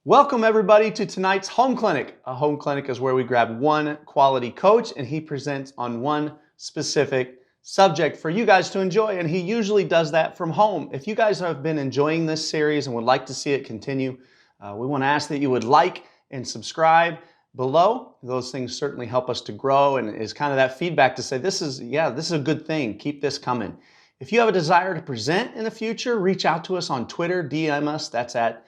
Welcome everybody to tonight's home clinic. A home clinic is where we grab one quality coach and he presents on one specific subject for you guys to enjoy, and he usually does that from home. If you guys have been enjoying this series and would like to see it continue, we want to ask that you would like and subscribe below. Those things certainly help us to grow and is kind of that feedback to say this is a good thing. Keep this coming. If you have a desire to present in the future, reach out to us on Twitter, DM us. That's at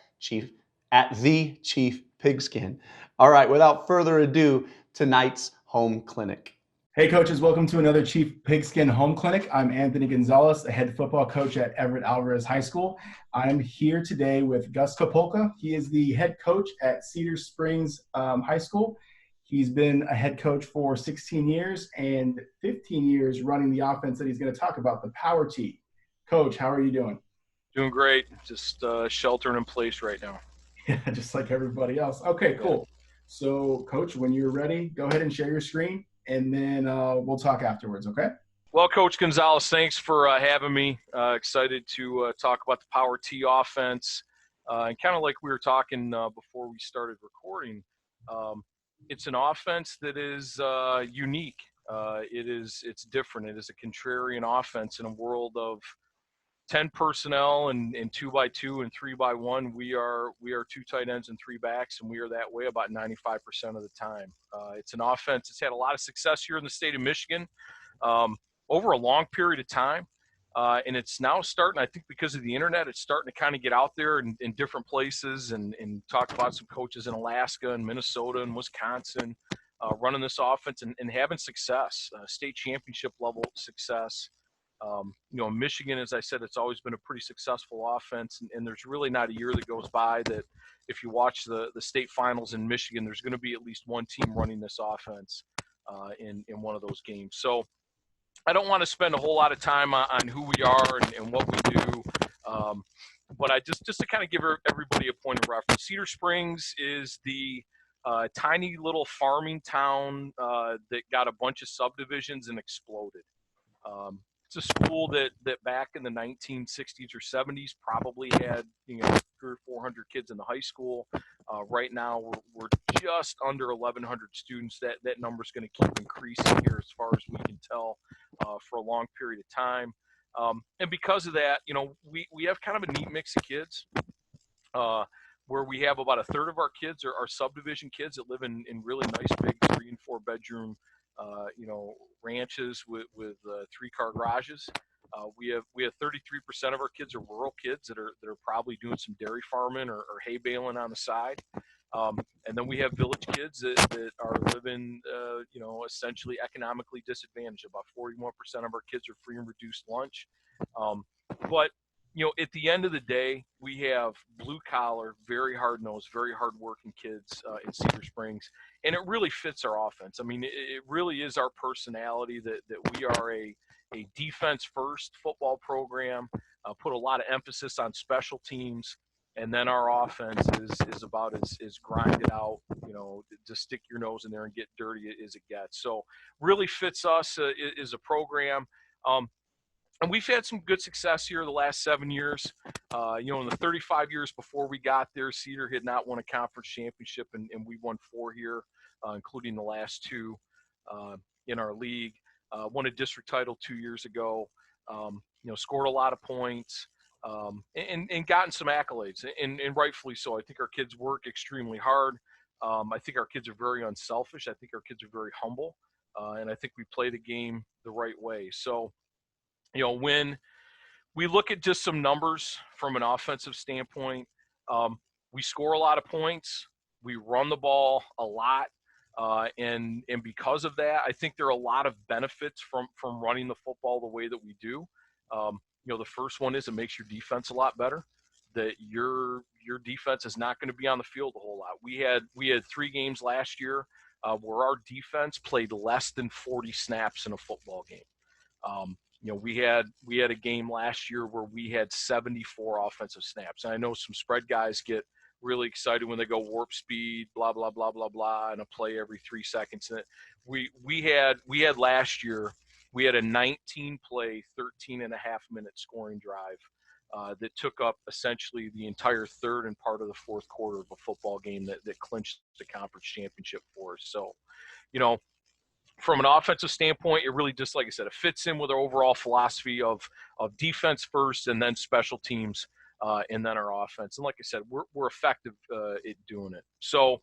the Chief Pigskin. All right, without further ado, tonight's home clinic. Hey coaches, welcome to another Chief Pigskin Home Clinic. I'm Anthony Gonzalez, the head football coach at Everett Alvarez High School. I'm here today with Gus Kapolka. He is the head coach at Cedar Springs High School. He's been a head coach for 16 years and 15 years running the offense that he's going to talk about, the Power T. Coach, how are you doing? Doing great. Just sheltering in place right now. Yeah, just like everybody else. Okay, cool. So, Coach, when you're ready, go ahead and share your screen, and then we'll talk afterwards, okay? Well, Coach Gonzalez, thanks for having me. Excited to talk about the Power T offense. And kind of like we were talking before we started recording, it's an offense that is unique. It's different. It is a contrarian offense in a world of 10 personnel and 2x2 and 3x1. We are 2 tight ends and 3 backs, and we are that way about 95% of the time. It's an offense that's had a lot of success here in the state of Michigan over a long period of time. And it's now starting, I think because of the internet, it's starting to kind of get out there in different places and talk about some coaches in Alaska and Minnesota and Wisconsin running this offense and having success, state championship level success. In Michigan, as I said, it's always been a pretty successful offense, and there's really not a year that goes by that if you watch the state finals in Michigan, there's going to be at least one team running this offense in one of those games. So I don't want to spend a whole lot of time on who we are and what we do, but I just to kind of give everybody a point of reference. Cedar Springs is the tiny little farming town that got a bunch of subdivisions and exploded. It's a school that back in the 1960s or 70s probably had 300 or 400 kids in the high school. Right now we're just under 1,100 students. That number is going to keep increasing here as far as we can tell for a long period of time. And because of that, we have kind of a neat mix of kids where we have about a third of our kids are subdivision kids that live in really nice big 3 and 4 bedroom ranches with 3-car garages. We have 33% of our kids are rural kids that are probably doing some dairy farming or hay baling on the side. And then we have village kids that are living, essentially economically disadvantaged. About 41% of our kids are free and reduced lunch. But at the end of the day, we have blue-collar, very hard-nosed, very hard-working kids in Cedar Springs, and it really fits our offense. I mean, it really is our personality that we are a defense-first football program, put a lot of emphasis on special teams, and then our offense is about as grind it out, to stick your nose in there and get dirty as it gets. So really fits us as a program. And we've had some good success here the last 7 years. In the 35 years before we got there, Cedar had not won a conference championship, and we won 4 here, including the last 2 in our league. Won a district title 2 years ago. Scored a lot of points and gotten some accolades, and rightfully so. I think our kids work extremely hard. I think our kids are very unselfish. I think our kids are very humble, and I think we play the game the right way. So, when we look at just some numbers from an offensive standpoint, we score a lot of points. We run the ball a lot. And because of that, I think there are a lot of benefits from running the football the way that we do. The first one is it makes your defense a lot better. That your defense is not going to be on the field a whole lot. We had 3 games last year where our defense played less than 40 snaps in a football game. We had a game last year where we had 74 offensive snaps. And I know some spread guys get really excited when they go warp speed, blah, blah, blah, blah, blah, and a play every 3 seconds. And we had last year, we had a 19-play, 13-and-a-half-minute scoring drive that took up essentially the entire third and part of the fourth quarter of a football game that clinched the conference championship for us. So, from an offensive standpoint, it really just, like I said, it fits in with our overall philosophy of defense first and then special teams and then our offense. And like I said, we're effective at doing it. So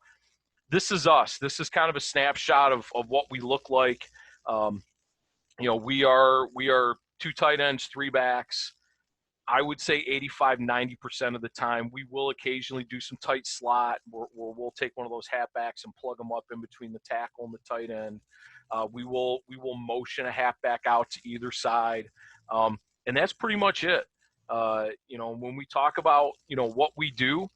this is us. This is kind of a snapshot of what we look like. We are 2 tight ends, 3 backs. I would say 85-90% of the time. We will occasionally do some tight slot where we'll take one of those halfbacks and plug them up in between the tackle and the tight end. We will motion a halfback out to either side, and that's pretty much it. When we talk about what we do,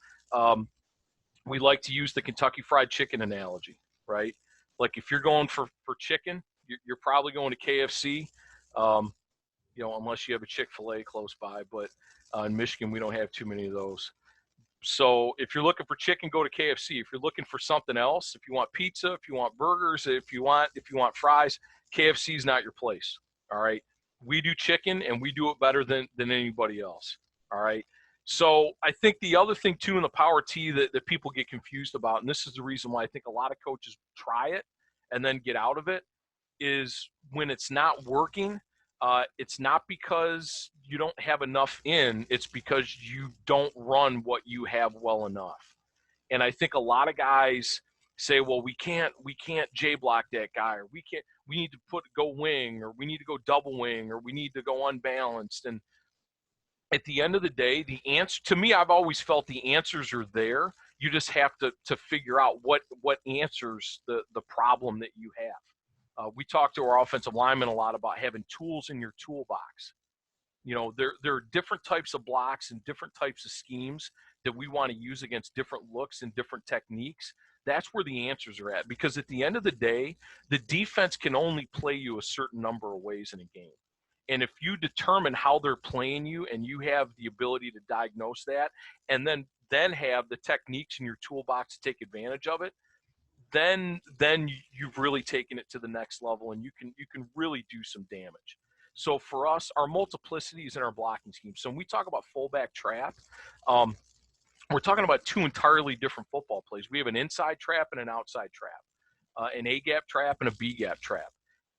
we like to use the Kentucky Fried Chicken analogy, right? Like if you're going for chicken, you're probably going to KFC. Unless you have a Chick-fil-A close by, but in Michigan, we don't have too many of those. So if you're looking for chicken, go to KFC. If you're looking for something else, if you want pizza, if you want burgers, if you want fries, KFC is not your place. All right. We do chicken and we do it better than anybody else. All right. So I think the other thing too in the power T that people get confused about, and this is the reason why I think a lot of coaches try it and then get out of it, is when it's not working, it's not because you don't have enough in, it's because you don't run what you have well enough. And I think a lot of guys say, well, we can't J block that guy, or we need to go wing, or we need to go double wing, or we need to go unbalanced. And at the end of the day, the answer to me, I've always felt the answers are there. You just have to figure out what answers the problem that you have. We talk to our offensive linemen a lot about having tools in your toolbox. There are different types of blocks and different types of schemes that we want to use against different looks and different techniques. That's where the answers are at, because at the end of the day, the defense can only play you a certain number of ways in a game. And if you determine how they're playing you and you have the ability to diagnose that and then have the techniques in your toolbox to take advantage of it, then you've really taken it to the next level, and you can really do some damage. So for us, our multiplicity is in our blocking scheme. So when we talk about fullback trap, we're talking about 2 entirely different football plays. We have an inside trap and an outside trap, an A-gap trap and a B-gap trap.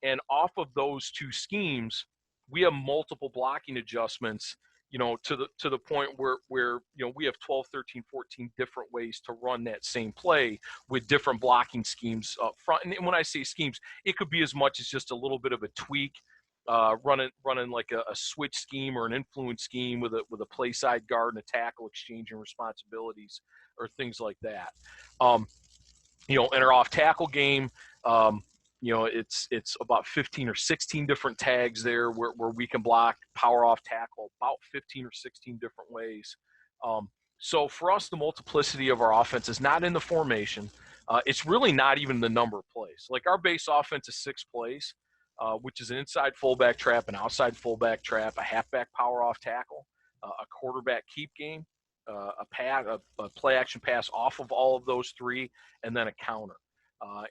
And off of those 2 schemes, we have multiple blocking adjustments, to the point where we have 12, 13, 14 different ways to run that same play with different blocking schemes up front. And when I say schemes, it could be as much as just a little bit of a tweak, running like a switch scheme or an influence scheme with a play side guard and a tackle exchanging responsibilities or things like that. In our off tackle game, it's about 15 or 16 different tags there where we can block power off tackle about 15 or 16 different ways. So for us, the multiplicity of our offense is not in the formation. It's really not even the number of plays. Like our base offense is 6 plays, which is an inside fullback trap, an outside fullback trap, a halfback power off tackle, a quarterback keep game, a play action pass off of all of those 3, and then a counter.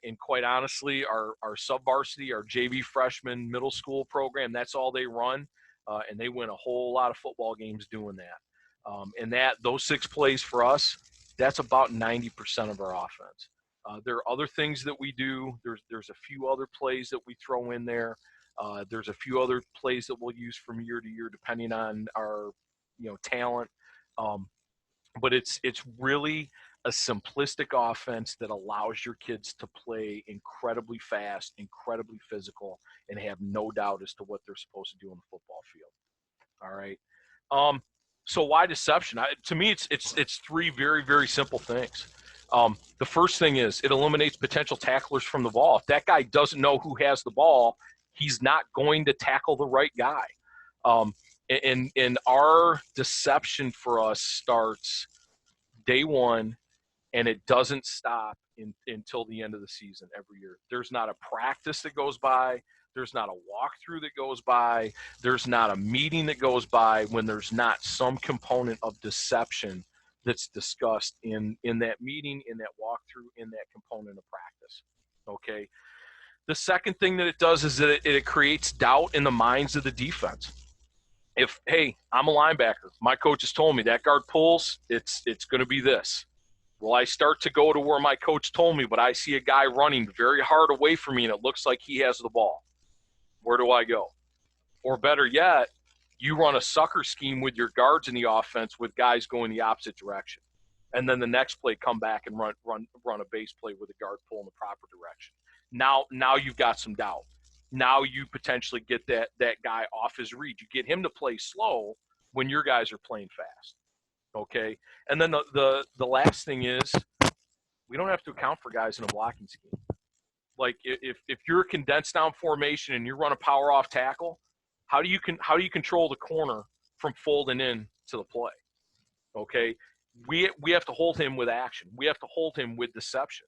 And quite honestly, our sub-varsity, our JV freshman middle school program, that's all they run, and they win a whole lot of football games doing that. And those 6 plays for us, that's about 90% of our offense. There are other things that we do. There's a few other plays that we throw in there. There's a few other plays that we'll use from year to year depending on our talent. But it's really a simplistic offense that allows your kids to play incredibly fast, incredibly physical, and have no doubt as to what they're supposed to do on the football field. All right. So why deception? To me, it's 3 very, very simple things. The first thing is it eliminates potential tacklers from the ball. If that guy doesn't know who has the ball, he's not going to tackle the right guy. And our deception for us starts day one, and it doesn't stop until the end of the season every year. There's not a practice that goes by. There's not a walkthrough that goes by. There's not a meeting that goes by when there's not some component of deception that's discussed in that meeting, in that walkthrough, in that component of practice. Okay. The second thing that it does is that it creates doubt in the minds of the defense. Hey, I'm a linebacker. My coach has told me that guard pulls, it's going to be this. Will I start to go to where my coach told me, but I see a guy running very hard away from me and it looks like he has the ball? Where do I go? Or better yet, you run a sucker scheme with your guards in the offense with guys going the opposite direction. And then the next play, come back and run a base play with a guard pull in the proper direction. Now you've got some doubt. Now you potentially get that guy off his read. You get him to play slow when your guys are playing fast. Okay. And then the last thing is we don't have to account for guys in a blocking scheme. Like if you're a condensed down formation and you run a power off tackle, how do you control the corner from folding in to the play? Okay. We have to hold him with action. We have to hold him with deception.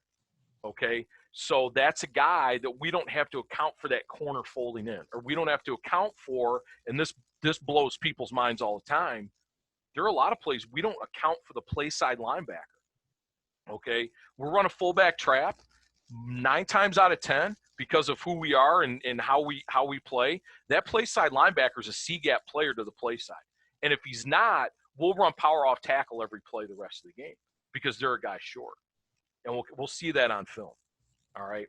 Okay. So that's a guy that we don't have to account for that corner folding in, or we don't have to account for, and this blows people's minds all the time. There are a lot of plays we don't account for the play side linebacker. Okay. We'll run a fullback trap 9 times out of 10 because of who we are and how we play. That play side linebacker is a C-gap player to the play side. And if he's not, we'll run power off tackle every play the rest of the game because they're a guy short. And we'll see that on film. All right.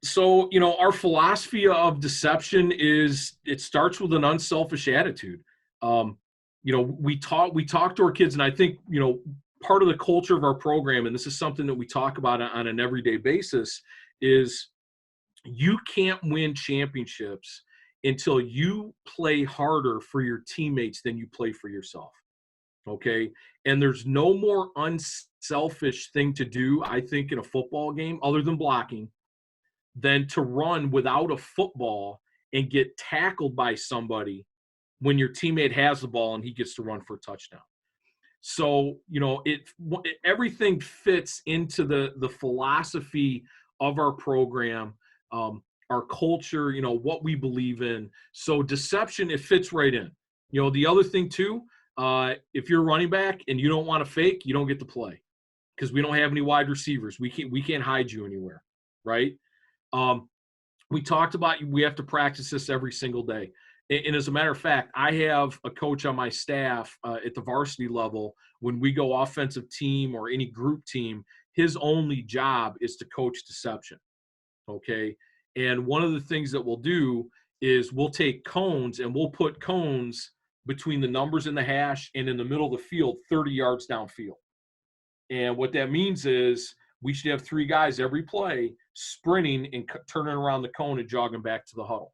So, our philosophy of deception is it starts with an unselfish attitude. We talk to our kids, and I think, part of the culture of our program, and this is something that we talk about on an everyday basis, is you can't win championships until you play harder for your teammates than you play for yourself. Okay. And there's no more unselfish thing to do, I think, in a football game other than blocking than to run without a football and get tackled by somebody when your teammate has the ball and he gets to run for a touchdown. So, everything fits into the philosophy of our program, our culture, what we believe in. So deception, it fits right in. The other thing too, if you're a running back and you don't want to fake, you don't get to play because we don't have any wide receivers. We can't hide you anywhere, right? We talked about we have to practice this every single day. And as a matter of fact, I have a coach on my staff at the varsity level. When we go offensive team or any group team, his only job is to coach deception. Okay. And one of the things that we'll do is we'll take cones and we'll put cones between the numbers in the hash and in the middle of the field, 30 yards downfield. And what that means is we should have 3 guys every play sprinting and turning around the cone and jogging back to the huddle.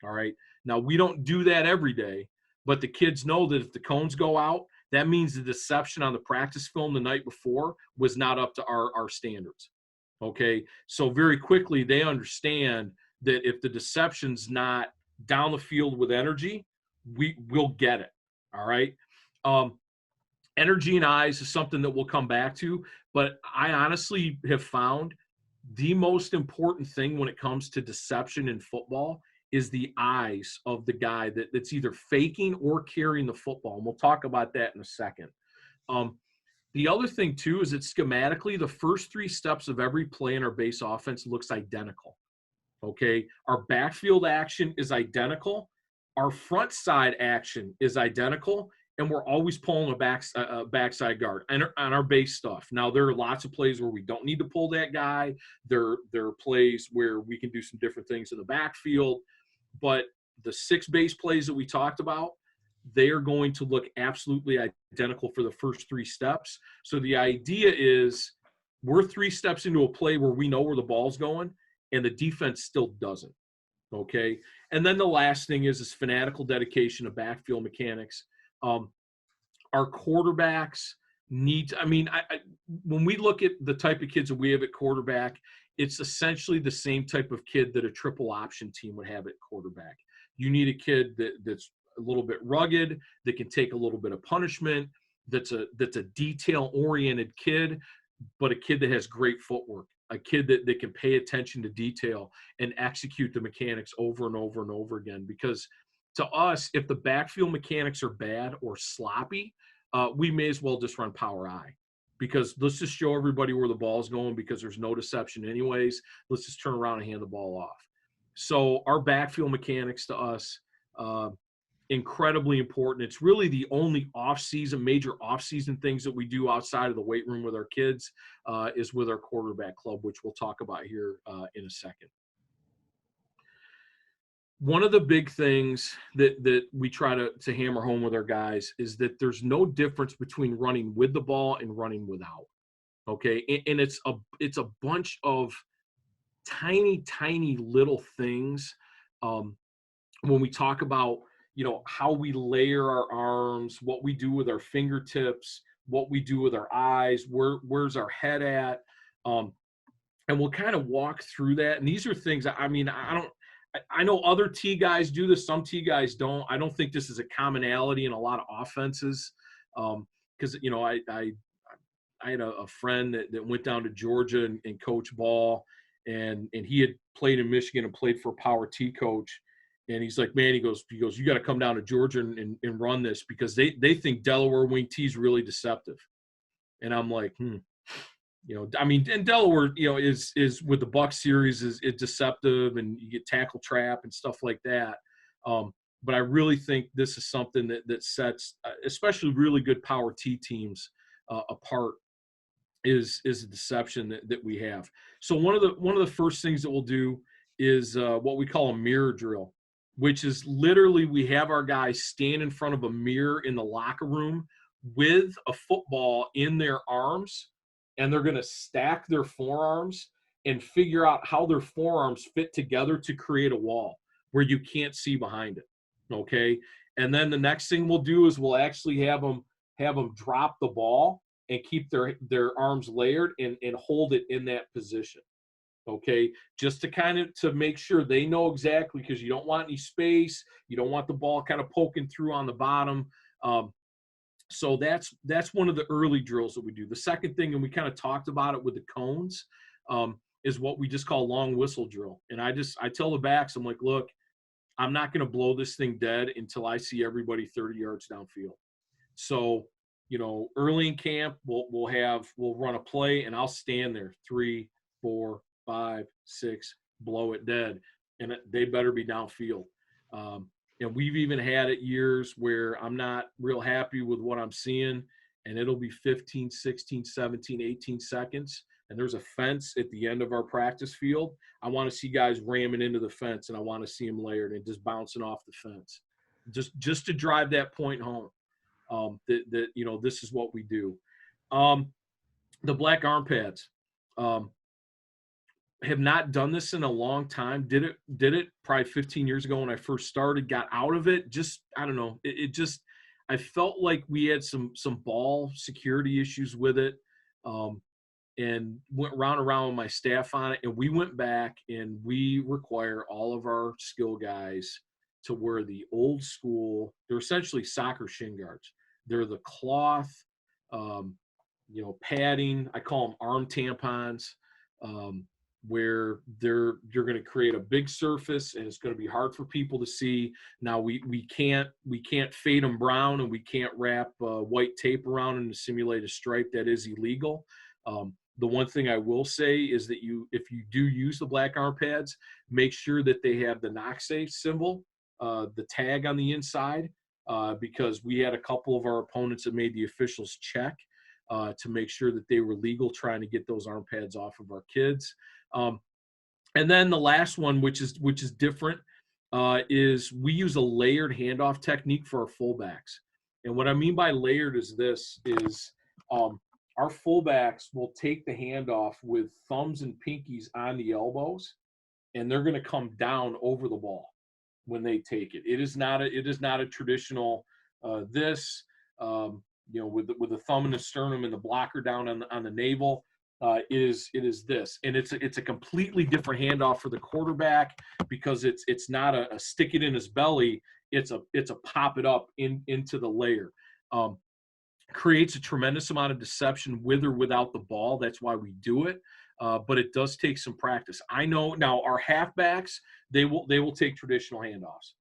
All right. Now, we don't do that every day, but the kids know that if the cones go out, that means the deception on the practice film the night before was not up to our standards. Okay. So very quickly, they understand that if the deception's not down the field with energy, we'll get it. All right. Energy and eyes is something that we'll come back to, but I honestly have found the most important thing when it comes to deception in football is the eyes of the guy that's either faking or carrying the football. And we'll talk about that in a second. The other thing, too, is that schematically, the first 3 steps of every play in our base offense looks identical. Okay? Our backfield action is identical. Our front side action is identical. And we're always pulling a backside guard on our base stuff. Now, there are lots of plays where we don't need to pull that guy. There are plays where we can do some different things in the backfield. But the 6 base plays that we talked about, they are going to look absolutely identical for the first 3 steps. So the idea is we're 3 steps into a play where we know where the ball's going, and the defense still doesn't. Okay? And then the last thing is fanatical dedication of backfield mechanics. Our quarterbacks need – when we look at the type of kids that we have at quarterback, it's essentially the same type of kid that a triple option team would have at quarterback. You need a kid that's a little bit rugged, that can take a little bit of punishment, that's a detail-oriented kid, but a kid that has great footwork, a kid that can pay attention to detail and execute the mechanics over and over and over again. Because to us, if the backfield mechanics are bad or sloppy, we may as well just run power I. Because let's just show everybody where the ball's going because there's no deception anyways. Let's just turn around and hand the ball off. So our backfield mechanics to us, incredibly important. It's really the only major off-season things that we do outside of the weight room with our kids is with our quarterback club, which we'll talk about here in a second. One of the big things that we try to hammer home with our guys is that there's no difference between running with the ball and running without. Okay, and it's a bunch of tiny little things. When we talk about, how we layer our arms, what we do with our fingertips, what we do with our eyes, where's our head at, and we'll kind of walk through that. And these are things I know other T guys do this, some T guys don't. I don't think this is a commonality in a lot of offenses, because I had a friend that went down to Georgia and coached ball, and he had played in Michigan and played for a power T coach. And he's like, man, he goes, you got to come down to Georgia and run this, because they think Delaware wing T is really deceptive. And I'm like, and Delaware, is with the Buck series is deceptive, and you get tackle trap and stuff like that. But I really think this is something that sets, especially really good power T teams, apart. Is a deception that we have. So one of the first things that we'll do is what we call a mirror drill, which is literally we have our guys stand in front of a mirror in the locker room with a football in their arms, and they're going to stack their forearms and figure out how their forearms fit together to create a wall where you can't see behind it. Okay, and then the next thing we'll do is we'll actually have them drop the ball and keep their arms layered and hold it in that position. Okay, just to make sure they know exactly, because you don't want any space, you don't want the ball kind of poking through on the bottom. So that's one of the early drills that we do. The second thing, and we kind of talked about it with the cones, is what we just call long whistle drill. And I tell the backs, I'm like, look, I'm not going to blow this thing dead until I see everybody 30 yards downfield. So early in camp, we'll run a play, and I'll stand there 3, 4, 5, 6, blow it dead, and they better be downfield. And we've even had it years where I'm not real happy with what I'm seeing, and it'll be 15, 16, 17, 18 seconds, and there's a fence at the end of our practice field. I want to see guys ramming into the fence, and I want to see them layered and just bouncing off the fence, just to drive that point home. This is what we do. The black arm pads, have not done this in a long time. Did it probably 15 years ago when I first started, got out of it. I don't know. I felt like we had some ball security issues with it. And went around with my staff on it, and we went back and we require all of our skill guys to wear the old school. They're essentially soccer shin guards. They're the cloth, padding. I call them arm tampons, where you're going to create a big surface, and it's going to be hard for people to see. Now we can't fade them brown, and we can't wrap white tape around them to simulate a stripe. That is illegal. The one thing I will say is that if you do use the black arm pads, make sure that they have the knock-safe symbol, the tag on the inside, because we had a couple of our opponents that made the officials check to make sure that they were legal, trying to get those arm pads off of our kids. And then the last one, which is different, is we use a layered handoff technique for our fullbacks. And what I mean by layered is our fullbacks will take the handoff with thumbs and pinkies on the elbows, and they're going to come down over the ball when they take it. It is not a traditional with the thumb and the sternum and the blocker down on the navel. It is this, and it's a completely different handoff for the quarterback, because it's not a stick it in his belly. It's a pop it up into the layer. Creates a tremendous amount of deception with or without the ball. That's why we do it. But it does take some practice. I know now our halfbacks, they will take traditional handoffs.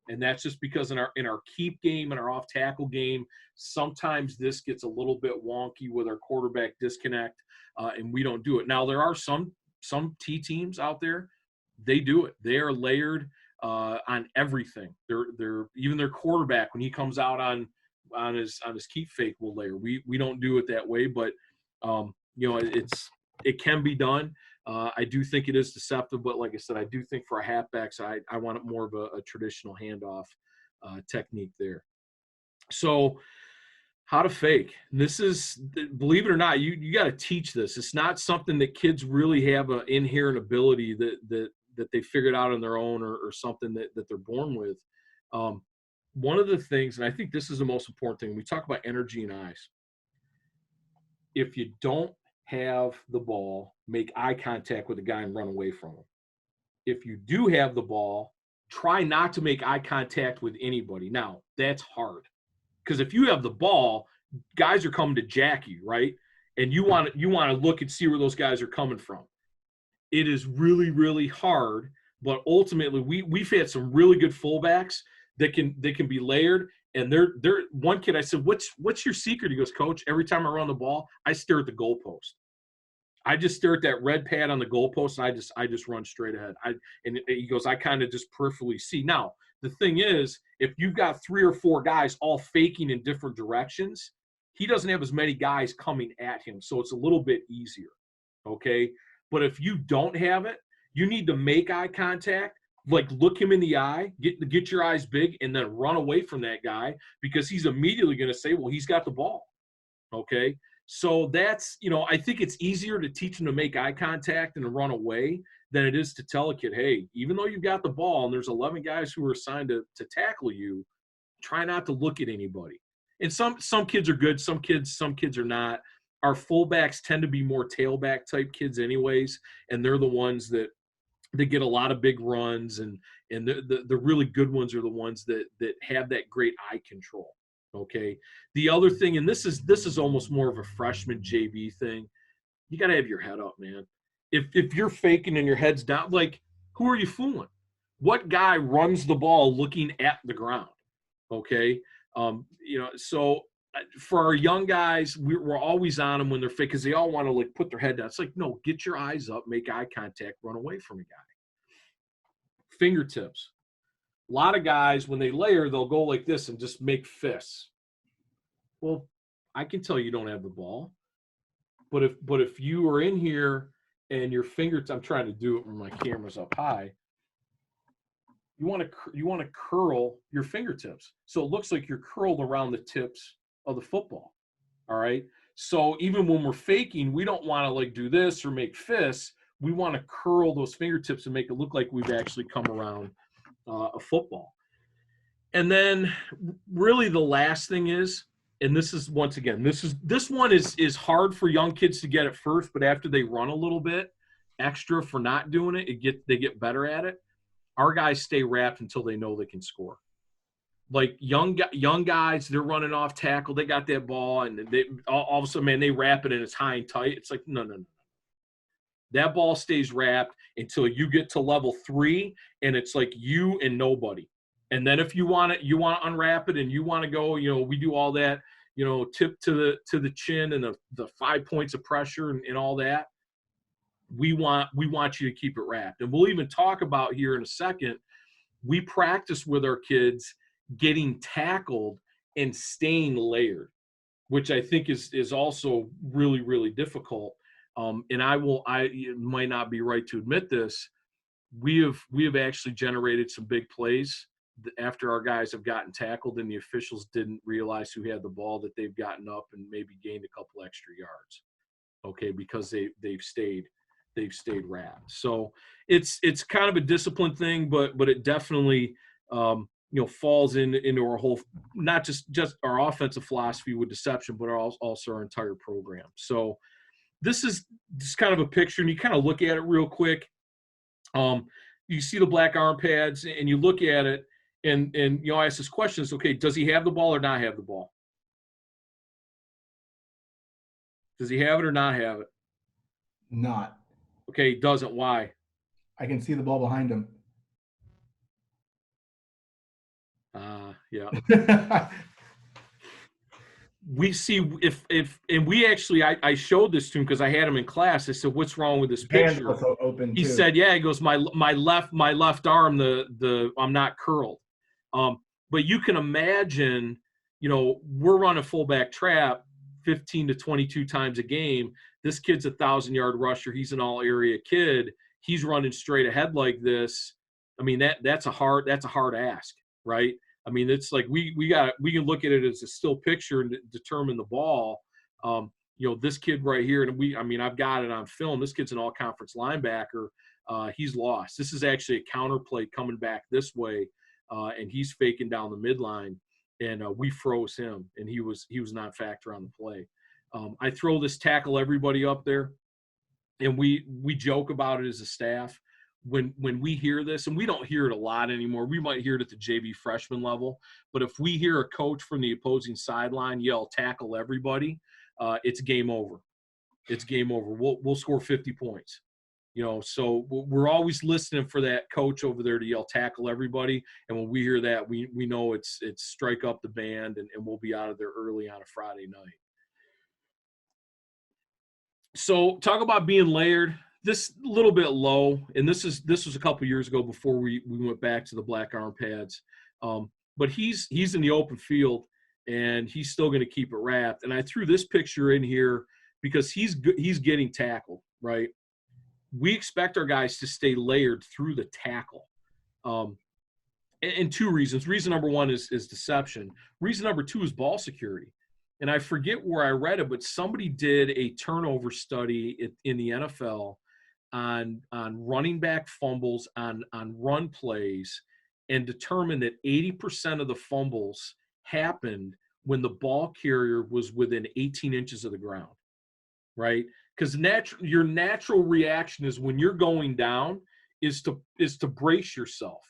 And that's just because in our keep game and our off tackle game, sometimes this gets a little bit wonky with our quarterback disconnect, and we don't do it. Now there are some T teams out there, they do it. They are layered. on everything. They're even their quarterback when he comes out on his keep fake will layer. We don't do it that way, but it can be done. I do think it is deceptive, but like I said, I do think for a halfbacks, I want it more of a traditional handoff technique there. So how to fake. This is, believe it or not, you got to teach this. It's not something that kids really have an inherent ability that they figured out on their own or something that they're born with. One of the things, and I think this is the most important thing, we talk about energy and eyes. If you don't have the ball, make eye contact with the guy and run away from him. If you do have the ball, try not to make eye contact with anybody. Now, that's hard. Because if you have the ball, guys are coming to jack you, right? And you want to look and see where those guys are coming from. It is really, really hard, but ultimately we've had some really good fullbacks that can be layered. And they're one kid, I said, what's your secret? He goes, Coach, every time I run the ball, I stare at the goalpost. I just stare at that red pad on the goalpost, and I just run straight ahead. And he goes, I kind of just peripherally see. Now, the thing is, if you've got 3 or 4 guys all faking in different directions, he doesn't have as many guys coming at him, so it's a little bit easier, okay? But if you don't have it, you need to make eye contact, like look him in the eye, get your eyes big, and then run away from that guy because he's immediately going to say, well, he's got the ball, okay? So that's, I think it's easier to teach them to make eye contact and to run away than it is to tell a kid, hey, even though you've got the ball and there's 11 guys who are assigned to tackle you, try not to look at anybody. And some kids are good, some kids are not. Our fullbacks tend to be more tailback type kids anyways, and they're the ones that get a lot of big runs, and the really good ones are the ones that have that great eye control. Okay. The other thing, and this is almost more of a freshman JV thing, you got to have your head up, man. If you're faking and your head's down, like, who are you fooling? What guy runs the ball looking at the ground? Okay. So for our young guys, we're always on them when they're fake because they all want to like put their head down. It's like, no, get your eyes up, make eye contact, run away from a guy. Fingertips. A lot of guys, when they layer, they'll go like this and just make fists. Well, I can tell you don't have the ball. But if you are in here and your fingertips, I'm trying to do it when my camera's up high. You want to curl your fingertips. So it looks like you're curled around the tips of the football. All right. So even when we're faking, we don't want to like do this or make fists. We want to curl those fingertips and make it look like we've actually come around a football. And then really the last thing is, and this is once again, this one is hard for young kids to get at first, but after they run a little bit extra for not doing it, they get better at it. Our guys stay wrapped until they know they can score. Like young guys, they're running off tackle, they got that ball, and they all of a sudden, man, they wrap it and it's high and tight. It's like no. That ball stays wrapped until you get to level 3, and it's like you and nobody. And then if you want to unwrap it and you want to go, we do all that, tip to the chin and the 5 points of pressure and all that. We want you to keep it wrapped. And we'll even talk about here in a second, we practice with our kids getting tackled and staying layered, which I think is also really, really difficult. And it might not be right to admit this. We have actually generated some big plays after our guys have gotten tackled and the officials didn't realize who had the ball, that they've gotten up and maybe gained a couple extra yards. Okay. Because they've stayed wrapped. So it's kind of a discipline thing, but it definitely, falls into our whole, not just our offensive philosophy with deception, but also our entire program. So this is just kind of a picture, and you kind of look at it real quick. You see the black arm pads, and you look at it, and I ask this question: is okay? Does he have the ball or not have the ball? Does he have it or not have it? Not. Okay, he doesn't. Why? I can see the ball behind him. Yeah. we see if and we actually I showed this to him because I had him in class. I said, "What's wrong with this Hands picture?" also open He too. said, "Yeah." He goes, "My left arm, the I'm not curled." But you can imagine, we're running fullback trap 15 to 22 times a game. This kid's a 1,000-yard rusher. He's an all-area kid. He's running straight ahead like this. I mean, that's a hard ask, right? I mean, it's like we can look at it as a still picture and determine the ball. This kid right here, and I've got it on film. This kid's an all-conference linebacker. He's lost. This is actually a counter play coming back this way, and he's faking down the midline, and we froze him, and he was not factor on the play. I throw this tackle everybody up there, and we joke about it as a staff. When we hear this, and we don't hear it a lot anymore, we might hear it at the JV freshman level, but if we hear a coach from the opposing sideline yell tackle everybody, it's game over. It's game over. We'll score 50 points. So we're always listening for that coach over there to yell tackle everybody, and when we hear that, we know it's strike up the band, and we'll be out of there early on a Friday night. So talk about being layered. This little bit low, and this was a couple years ago before we went back to the black arm pads. But he's in the open field, and he's still going to keep it wrapped. And I threw this picture in here because he's getting tackled, right? We expect our guys to stay layered through the tackle. And two reasons. Reason number one is deception. Reason number two is ball security. And I forget where I read it, but somebody did a turnover study in the NFL on running back fumbles on run plays, and determined that 80% of the fumbles happened when the ball carrier was within 18 inches of the ground, right? Because your natural reaction is when you're going down is to brace yourself.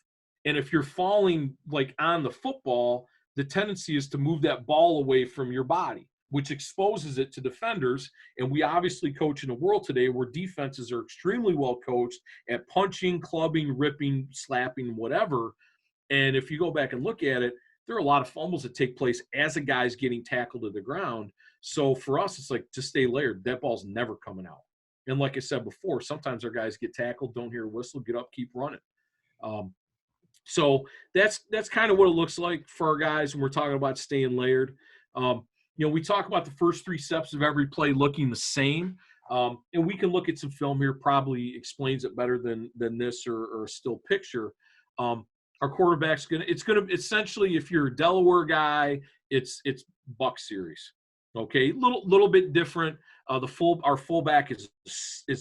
And if you're falling like on the football, the tendency is to move that ball away from your body, which exposes it to defenders. And we obviously coach in a world today where defenses are extremely well coached at punching, clubbing, ripping, slapping, whatever. And if you go back and look at it, there are a lot of fumbles that take place as a guy's getting tackled to the ground. So for us, it's like, just stay layered. That ball's never coming out. And like I said before, sometimes our guys get tackled, don't hear a whistle, get up, keep running. So that's kind of what it looks like for our guys when we're talking about staying layered. We talk about the first three steps of every play looking the same. And we can look at some film here, probably explains it better than this or a still picture. Our quarterback's it's gonna essentially, if you're a Delaware guy, it's Buck series. Okay, little bit different. Our fullback is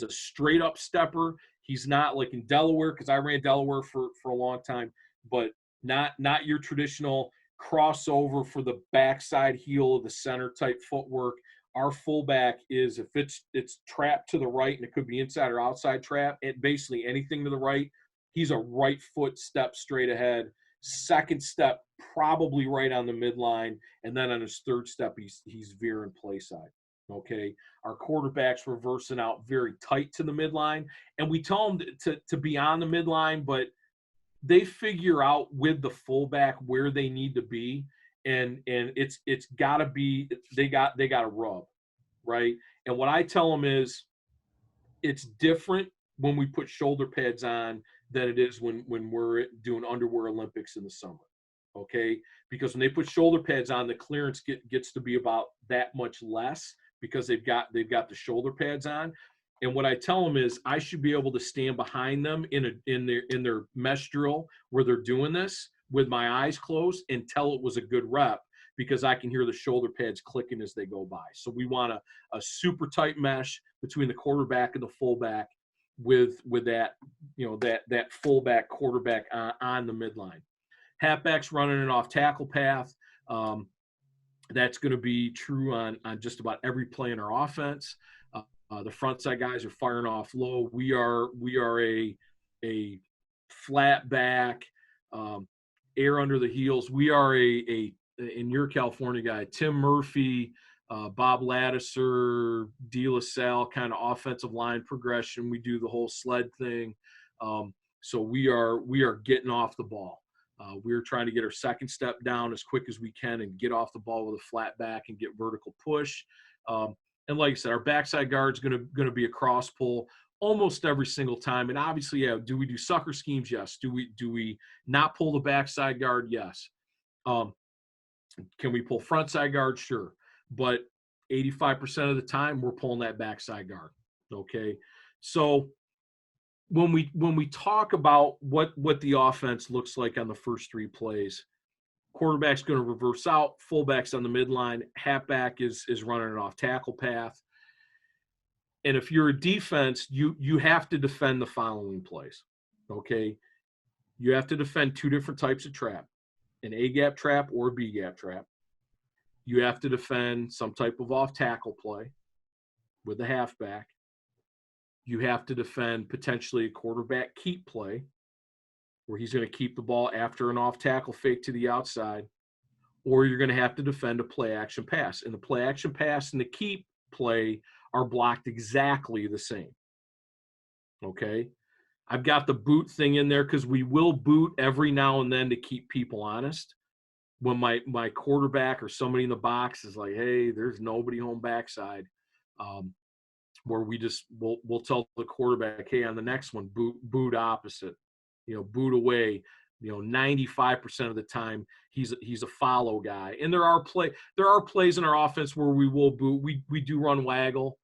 a straight up stepper. He's not like in Delaware, because I ran Delaware for a long time, but not your traditional crossover for the backside heel of the center type footwork. Our fullback is, if it's trapped to the right, and it could be inside or outside trap, basically anything to the right, he's a right foot step straight ahead. Second step, probably right on the midline. And then on his third step, he's veering play side. Okay. Our quarterback's reversing out very tight to the midline. And we tell them to be on the midline, but they figure out with the fullback where they need to be. And it's gotta be, they got to rub, right? And what I tell them is, it's different when we put shoulder pads on than it is when we're doing underwear Olympics in the summer, okay? Because when they put shoulder pads on, the clearance gets to be about that much less because they've got the shoulder pads on. And what I tell them is, I should be able to stand behind them in their mesh drill where they're doing this with my eyes closed and tell it was a good rep, because I can hear the shoulder pads clicking as they go by. So we want a super tight mesh between the quarterback and the fullback with that, that fullback quarterback on the midline. Halfback's running an off tackle path. That's going to be true on just about every play in our offense. The front side guys are firing off low. We are a flat back, air under the heels. We are in your California guy, Tim Murphy, Bob Lattiser, De La Salle kind of offensive line progression. We do the whole sled thing. So we are getting off the ball. We're trying to get our second step down as quick as we can and get off the ball with a flat back and get vertical push. And like I said, our backside guard is going to be a cross pull almost every single time. And obviously, yeah, do we do sucker schemes? Yes. Do we not pull the backside guard? Yes. Can we pull front side guard? Sure. But 85% of the time, we're pulling that backside guard. Okay. So when we talk about what the offense looks like on the first 3 plays, quarterback's going to reverse out, fullback's on the midline, halfback is running an off tackle path. And if you're a defense, you have to defend the following plays. Okay. You have to defend 2 different types of trap, an A gap trap or a B gap trap. You have to defend some type of off tackle play with the halfback. You have to defend potentially a quarterback keep play where he's going to keep the ball after an off tackle fake to the outside, or you're going to have to defend a play action pass. And the play action pass and the keep play are blocked exactly the same. Okay. I've got the boot thing in there because we will boot every now and then to keep people honest. When my quarterback or somebody in the box is like, hey, there's nobody home backside, where we'll tell the quarterback, hey, on the next one, boot opposite, boot away. 95% of the time he's a follow guy. And there are plays in our offense where we will boot. We do run waggle.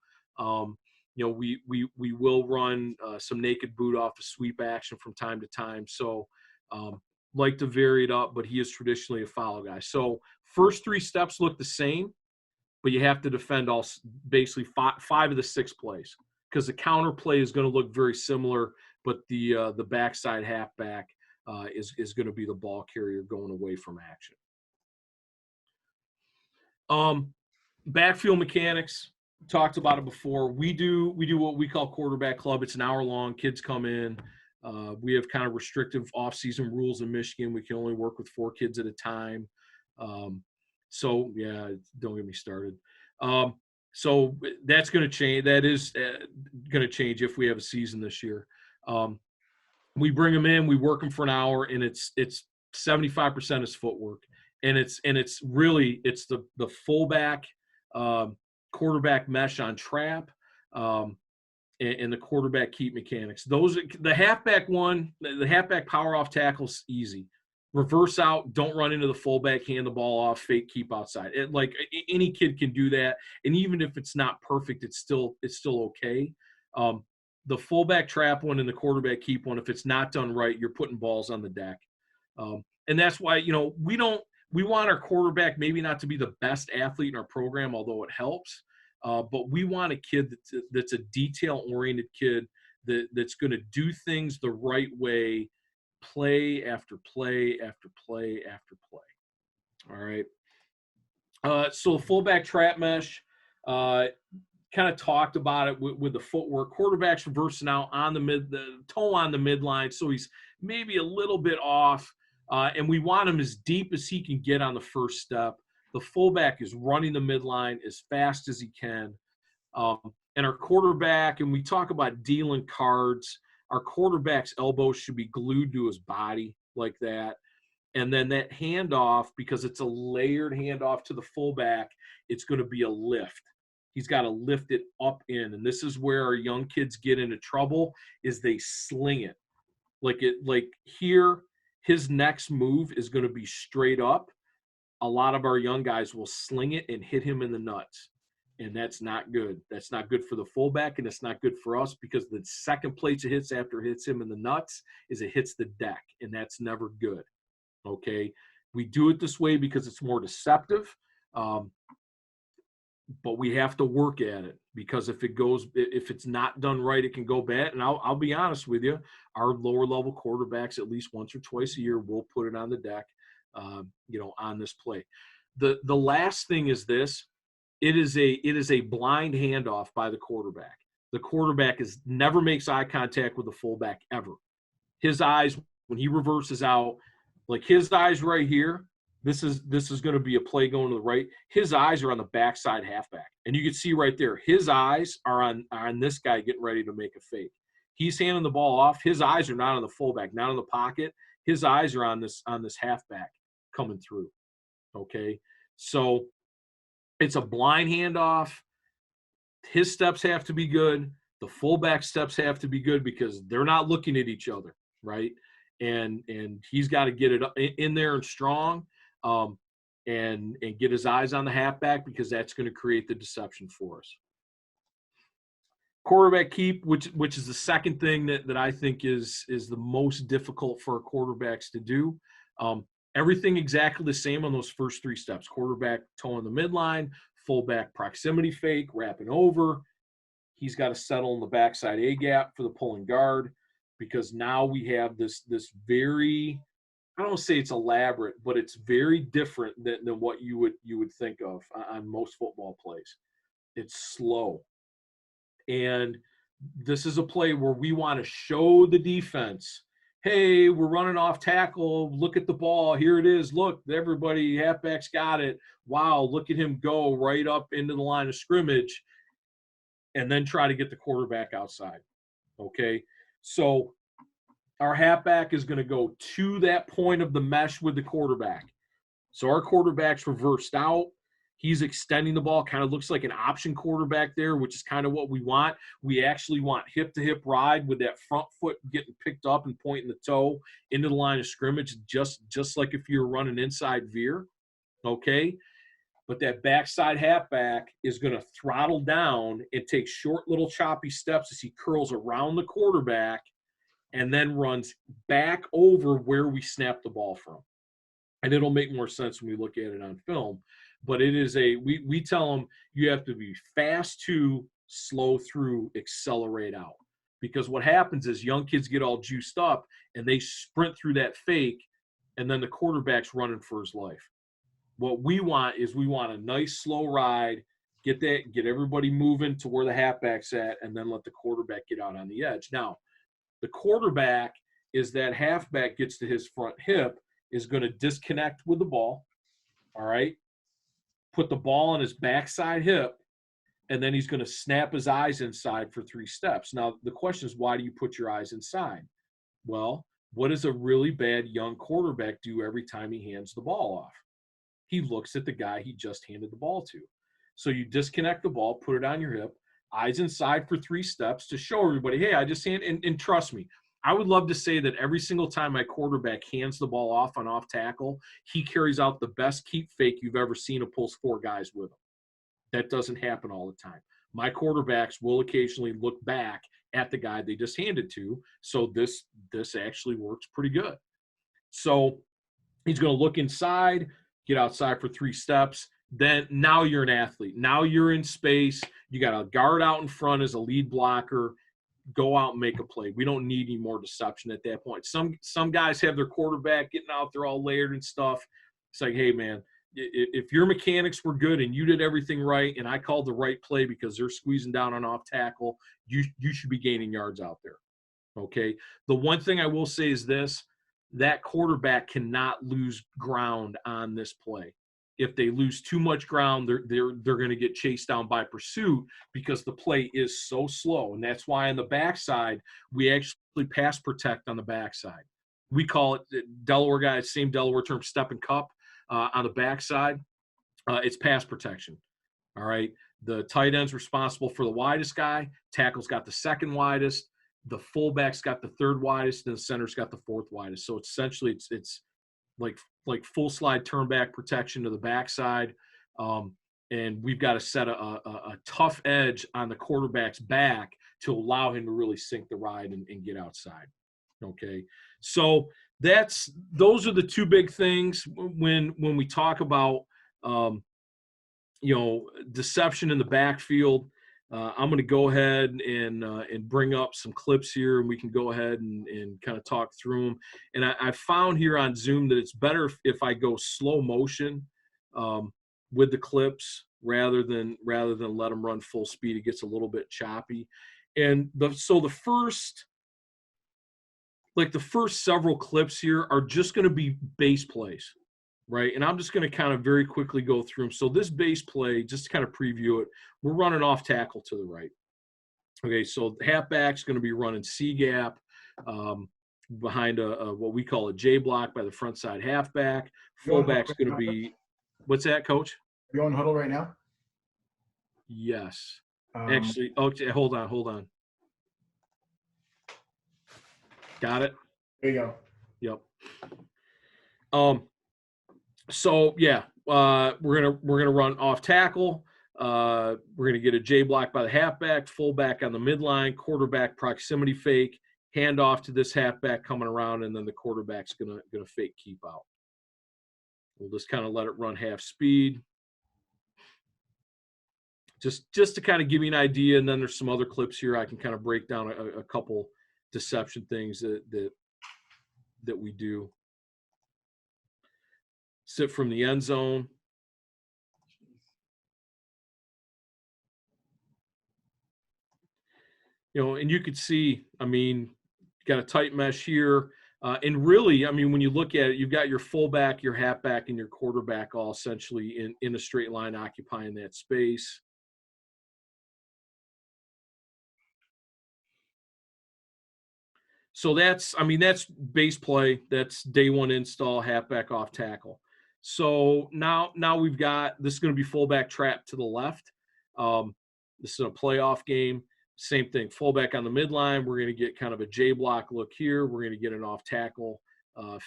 We will run some naked boot off a sweep action from time to time. So like to vary it up, but he is traditionally a follow guy. So first 3 steps look the same, but you have to defend all basically 5 of the 6 plays because the counter play is going to look very similar, but the backside halfback is going to be the ball carrier going away from action. Backfield mechanics, talked about it before. We do what we call quarterback club. It's an hour long. Kids come in. We have kind of restrictive off-season rules in Michigan. We can only work with 4 kids at a time. So yeah, don't get me started. So that's going to change. That is going to change if we have a season this year. We bring them in, we work them for an hour, and it's 75% is footwork, and it's really the fullback quarterback mesh on trap. And the quarterback keep mechanics. The halfback the halfback power off tackle's easy. Reverse out, don't run into the fullback, hand the ball off, fake keep outside. Any kid can do that, and even if it's not perfect, it's still okay. The fullback trap one and the quarterback keep one, if it's not done right, you're putting balls on the deck, and that's why we want our quarterback maybe not to be the best athlete in our program, although it helps. But we want a kid that's a detail-oriented kid that's going to do things the right way, play after play after play after play. All right. So fullback trap mesh, kind of talked about it with the footwork. Quarterback's reversing out on the toe on the midline, so he's maybe a little bit off, and we want him as deep as he can get on the first step. The fullback is running the midline as fast as he can. And our quarterback, and we talk about dealing cards, our quarterback's elbows should be glued to his body like that. And then that handoff, because it's a layered handoff to the fullback, it's going to be a lift. He's got to lift it up in. And this is where our young kids get into trouble, is they sling it. Like here, his next move is going to be straight up. A lot of our young guys will sling it and hit him in the nuts. And that's not good. That's not good for the fullback, and it's not good for us, because the second place it hits after it hits him in the nuts is it hits the deck, and that's never good. Okay? We do it this way because it's more deceptive, but we have to work at it, because if it's not done right, it can go bad. And I'll be honest with you, our lower level quarterbacks at least once or twice a year will put it on the deck. On this play. The last thing is this. It is a blind handoff by the quarterback. The quarterback never makes eye contact with the fullback ever. His eyes, when he reverses out, like his eyes right here, this is going to be a play going to the right. His eyes are on the backside halfback. And you can see right there, his eyes are on this guy getting ready to make a fake. He's handing the ball off. His eyes are not on the fullback, not in the pocket. his eyes are on this halfback coming through. Okay, so it's a blind handoff. His steps have to be good. The fullback steps have to be good because they're not looking at each other, right? And he's got to get it in there and strong, and get his eyes on the halfback because that's going to create the deception for us. Quarterback keep, which is the second thing that I think is the most difficult for our quarterbacks to do. Everything exactly the same on those first three steps: quarterback toeing the midline, fullback proximity fake, wrapping over. He's got to settle in the backside A gap for the pulling guard, because now we have this very, I don't want to say it's elaborate, but it's very different than what you would think of on most football plays. It's slow. And this is a play where we want to show the defense, hey, we're running off tackle. Look at the ball. Here it is. Look, everybody, halfback's got it. Wow, look at him go right up into the line of scrimmage, and then try to get the quarterback outside. Okay, so our halfback is going to go to that point of the mesh with the quarterback. So our quarterback's reversed out. He's extending the ball, kind of looks like an option quarterback there, which is kind of what we want. We actually want hip-to-hip ride with that front foot getting picked up and pointing the toe into the line of scrimmage, just like if you're running inside veer, okay? But that backside halfback is going to throttle down and take short little choppy steps as he curls around the quarterback and then runs back over where we snapped the ball from. And it'll make more sense when we look at it on film. But it is we tell them you have to be fast to, slow through, accelerate out. Because what happens is young kids get all juiced up and they sprint through that fake, and then the quarterback's running for his life. What we want is a nice slow ride, get everybody moving to where the halfback's at, and then let the quarterback get out on the edge. Now, the quarterback is that halfback gets to his front hip, is going to disconnect with the ball, all right? Put the ball on his backside hip, and then he's going to snap his eyes inside for 3 steps. Now, the question is, why do you put your eyes inside? Well, what does a really bad young quarterback do every time he hands the ball off? He looks at the guy he just handed the ball to. So you disconnect the ball, put it on your hip, eyes inside for 3 steps to show everybody, hey, I just handed, and trust me, I would love to say that every single time my quarterback hands the ball off on off tackle, he carries out the best keep fake you've ever seen and pulls 4 guys with him. That doesn't happen all the time. My quarterbacks will occasionally look back at the guy they just handed to, so this actually works pretty good. So he's going to look inside, get outside for 3 steps. Then now you're an athlete. Now you're in space. You got a guard out in front as a lead blocker. Go out and make a play. We don't need any more deception at that point. Some guys have their quarterback getting out there all layered and stuff. It's like, hey, man, if your mechanics were good and you did everything right and I called the right play because they're squeezing down on off tackle, you should be gaining yards out there, okay? The one thing I will say is this: that quarterback cannot lose ground on this play. If they lose too much ground, they're going to get chased down by pursuit because the play is so slow. And that's why on the backside, we actually pass protect on the backside. We call it, Delaware guys, same Delaware term, step and cup on the backside. It's pass protection. All right. The tight end's responsible for the widest guy. Tackle's got the second widest. The fullback's got the third widest, and the center's got the fourth widest. So essentially it's like full slide turn back protection to the backside. And we've got to set a tough edge on the quarterback's back to allow him to really sink the ride and get outside. Okay. So those are the 2 big things when we talk about, deception in the backfield. I'm going to go ahead and bring up some clips here, and we can go ahead and kind of talk through them. And I found here on Zoom that it's better if I go slow motion with the clips rather than let them run full speed. It gets a little bit choppy. And the first several clips here are just going to be base plays, right? And I'm just going to kind of very quickly go through them. So this base play, just to kind of preview it, we're running off tackle to the right. Okay, so the halfback's going to be running C gap. behind a what we call a J block by the front side halfback. You on huddle Fullback's going to right now? be, what's that, Coach? Are you on huddle right now? Yes. Um, Actually, okay, hold on. Got it? there you go. Yep. So yeah, we're gonna run off tackle. We're gonna get a J block by the halfback, fullback on the midline, quarterback proximity fake, hand off to this halfback coming around, and then the quarterback's gonna fake keep out. We'll just kind of let it run half speed. Just to kind of give you an idea, and then there's some other clips here I can kind of break down a couple deception things that we do. Sit from the end zone. You know, and you could see, I mean, got a tight mesh here. And really, I mean, when you look at it, you've got your fullback, your halfback, and your quarterback all essentially in a straight line occupying that space. So that's base play. That's day one install, halfback off tackle. So now we've got, this is going to be fullback trap to the left. This is a playoff game. Same thing, fullback on the midline. We're going to get kind of a J block look here. We're going to get an off tackle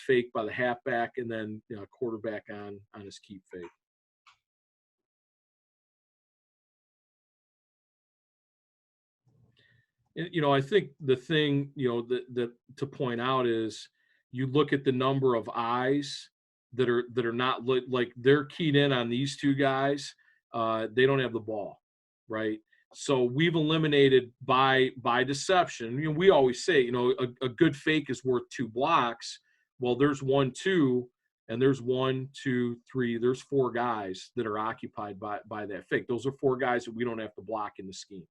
fake by the halfback, and then quarterback on his keep fake. And, I think the thing, that to point out is you look at the number of eyes that are not like they're keyed in on these two guys. They don't have the ball, right? So we've eliminated by deception. We always say, a good fake is worth 2 blocks. Well, there's 1, 2, and there's 1, 2, 3. There's 4 guys that are occupied by that fake. Those are 4 guys that we don't have to block in the scheme.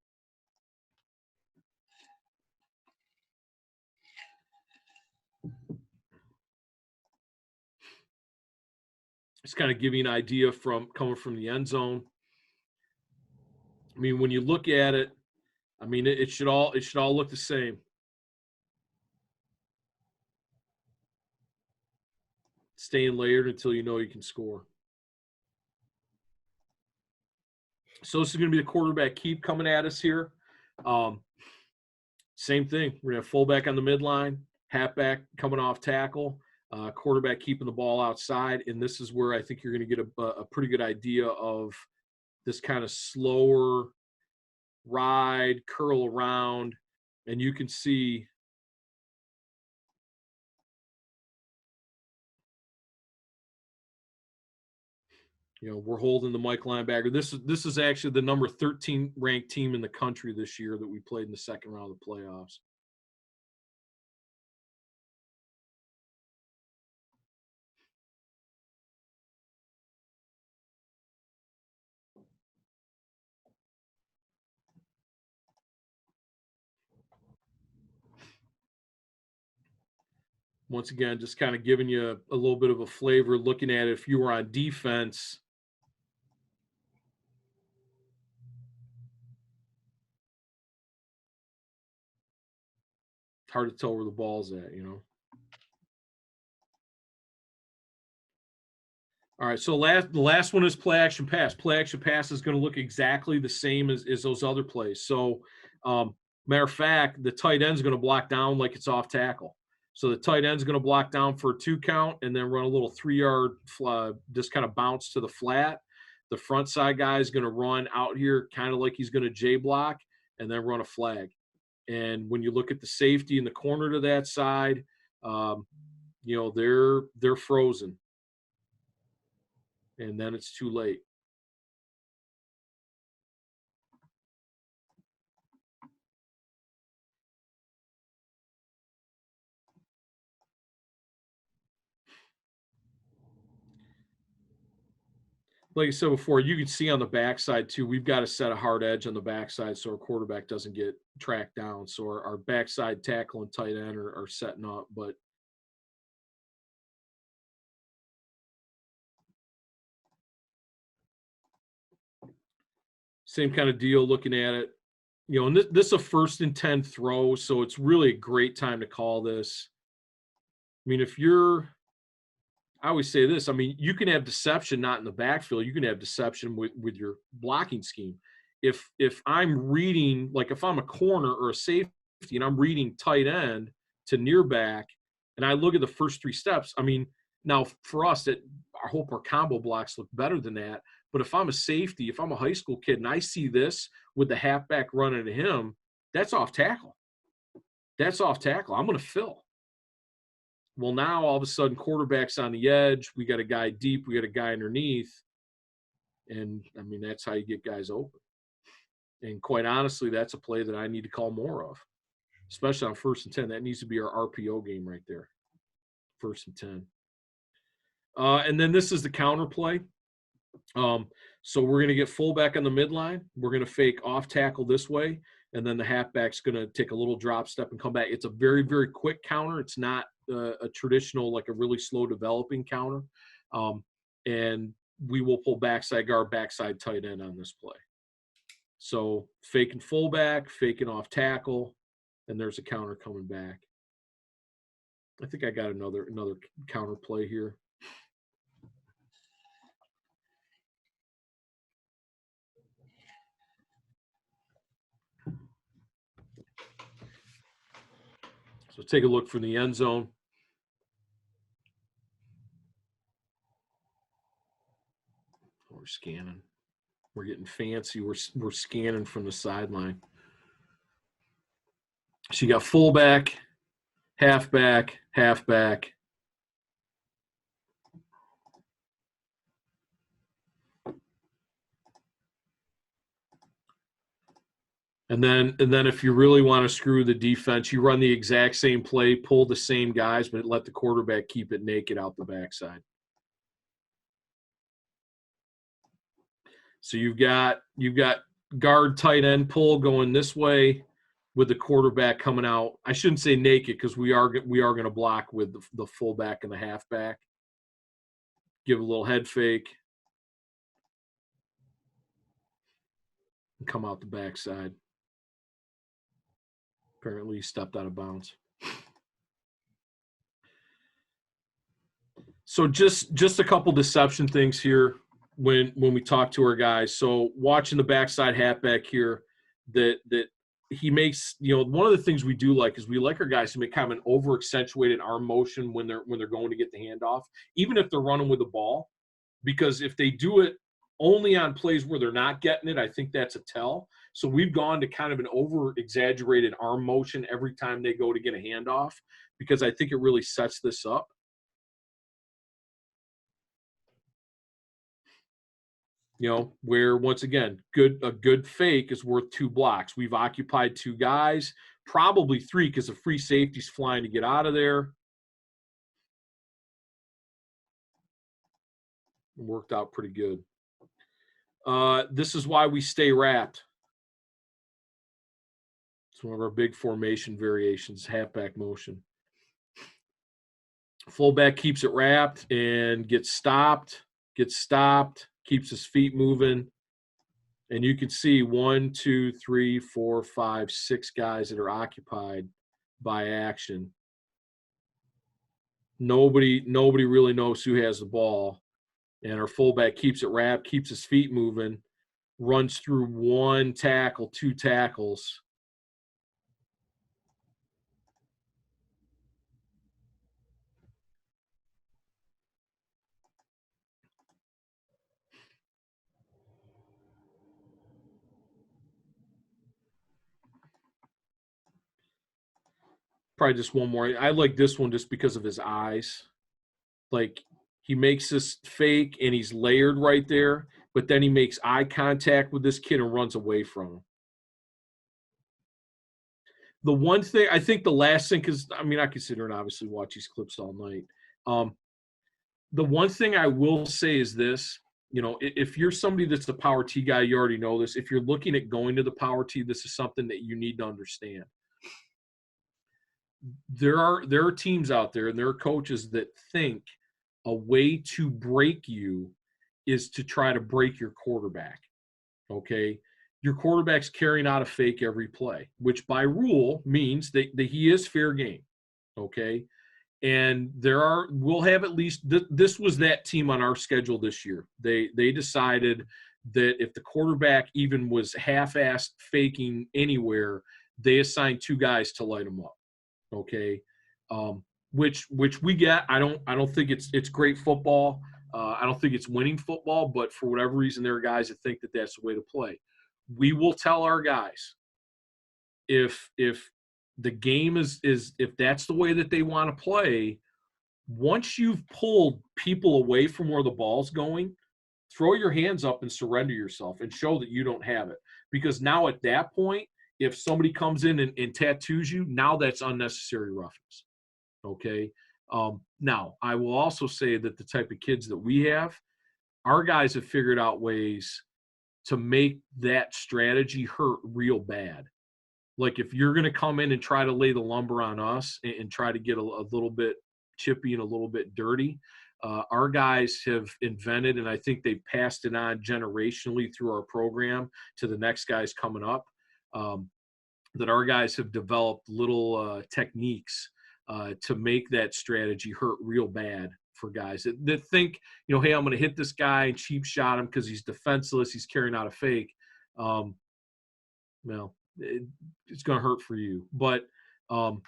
Just kind of give you an idea from coming from the end zone. I mean, when you look at it, I mean, it should all look the same. Staying layered until you can score. So this is going to be the quarterback keep coming at us here. Same thing. We're going to have fullback on the midline, halfback coming off tackle, quarterback keeping the ball outside. And this is where I think you're going to get a pretty good idea of this kind of slower ride, curl around, and you can see we're holding the Mike linebacker. This is actually the number 13 ranked team in the country this year that we played in the second round of the playoffs. Once again, just kind of giving you a little bit of a flavor, looking at it if you were on defense. It's hard to tell where the ball's at, All right, so the last one is play action pass. Play action pass is going to look exactly the same as those other plays. So, matter of fact, the tight end is going to block down like it's off tackle. So the tight end is going to block down for a 2 count and then run a little 3-yard just kind of bounce to the flat. The front side guy is going to run out here kind of like he's going to J block and then run a flag. And when you look at the safety in the corner to that side, they're frozen. And then it's too late. Like I said before, you can see on the backside too, we've got to set a hard edge on the backside so our quarterback doesn't get tracked down. So our backside tackle and tight end are setting up, but same kind of deal looking at it. And this is a 1st and 10 throw, so it's really a great time to call this. mean, I always say this, I mean, you can have deception not in the backfield. You can have deception with your blocking scheme. If I'm reading, like if I'm a corner or a safety and I'm reading tight end to near back, and I look at the first 3 steps, I mean, now for us, I hope our combo blocks look better than that. But if I'm a safety, if I'm a high school kid and I see this with the halfback running to him, that's off tackle. That's off tackle. I'm going to fill. Well, now all of a sudden, quarterback's on the edge. We got a guy deep. We got a guy underneath. And, I mean, that's how you get guys open. And quite honestly, that's a play that I need to call more of, especially on 1st and 10. That needs to be our RPO game right there, 1st and 10. And then this is the counter play. So we're going to get fullback on the midline. We're going to fake off tackle this way. And then the halfback's going to take a little drop step and come back. It's a very, very quick counter. It's not a traditional, like a really slow developing counter. And we will pull backside guard, backside tight end on this play. So faking fullback, faking off tackle, and there's a counter coming back. I think I got another counter play here. So take a look from the end zone. We're scanning. We're getting fancy. We're scanning from the sideline. So you got fullback, halfback, halfback. And then if you really want to screw the defense, you run the exact same play, pull the same guys, but let the quarterback keep it naked out the backside. So you've got guard tight end pull going this way with the quarterback coming out. I shouldn't say naked because we are going to block with the fullback and the halfback. Give a little head fake. And come out the backside. Apparently he stepped out of bounds. So just a couple deception things here when we talk to our guys. So watching the backside halfback here, that he makes, one of the things we do like is we like our guys to make kind of an over accentuated arm motion when they're going to get the handoff, even if they're running with the ball, because if they do it only on plays where they're not getting it, I think that's a tell. So we've gone to kind of an over-exaggerated arm motion every time they go to get a handoff because I think it really sets this up. Where, once again, a good fake is worth 2 blocks. We've occupied 2 guys, probably 3 because the free safety's flying to get out of there. It worked out pretty good. This is why we stay wrapped. It's one of our big formation variations, halfback motion. Fullback keeps it wrapped and gets stopped, keeps his feet moving. And you can see 1, 2, 3, 4, 5, 6 guys that are occupied by action. Nobody really knows who has the ball. And our fullback keeps it wrapped, keeps his feet moving, runs through 1 tackle, 2 tackles. Probably just one more. I like this one just because of his eyes. Like, he makes this fake and he's layered right there, but then he makes eye contact with this kid and runs away from him. The one thing, I think the last thing, because, I mean, I can sit here and obviously watch these clips all night. The one thing I will say is this, if you're somebody that's the power T guy, you already know this. If you're looking at going to the power T, this is something that you need to understand. There are teams out there and there are coaches that think a way to break you is to try to break your quarterback. Okay. Your quarterback's carrying out a fake every play, which by rule means that he is fair game. Okay. And we'll have at least, this was that team on our schedule this year. They decided that if the quarterback even was half-assed faking anywhere, they assigned 2 guys to light them up. Okay. Which we get. I don't think it's great football. I don't think it's winning football, but for whatever reason, there are guys that think that that's the way to play. We will tell our guys if the game is if that's the way that they want to play, once you've pulled people away from where the ball's going, throw your hands up and surrender yourself and show that you don't have it. Because now at that point, if somebody comes in and tattoos you, now that's unnecessary roughness. Okay. Now, I will also say that the type of kids that we have, our guys have figured out ways to make that strategy hurt real bad. Like if you're going to come in and try to lay the lumber on us and try to get a little bit chippy and a little bit dirty, our guys have invented, and I think they've passed it on generationally through our program to the next guys coming up, that our guys have developed little techniques to make that strategy hurt real bad for guys that think, hey, I'm going to hit this guy and cheap shot him because he's defenseless, he's carrying out a fake. It's going to hurt for you. But like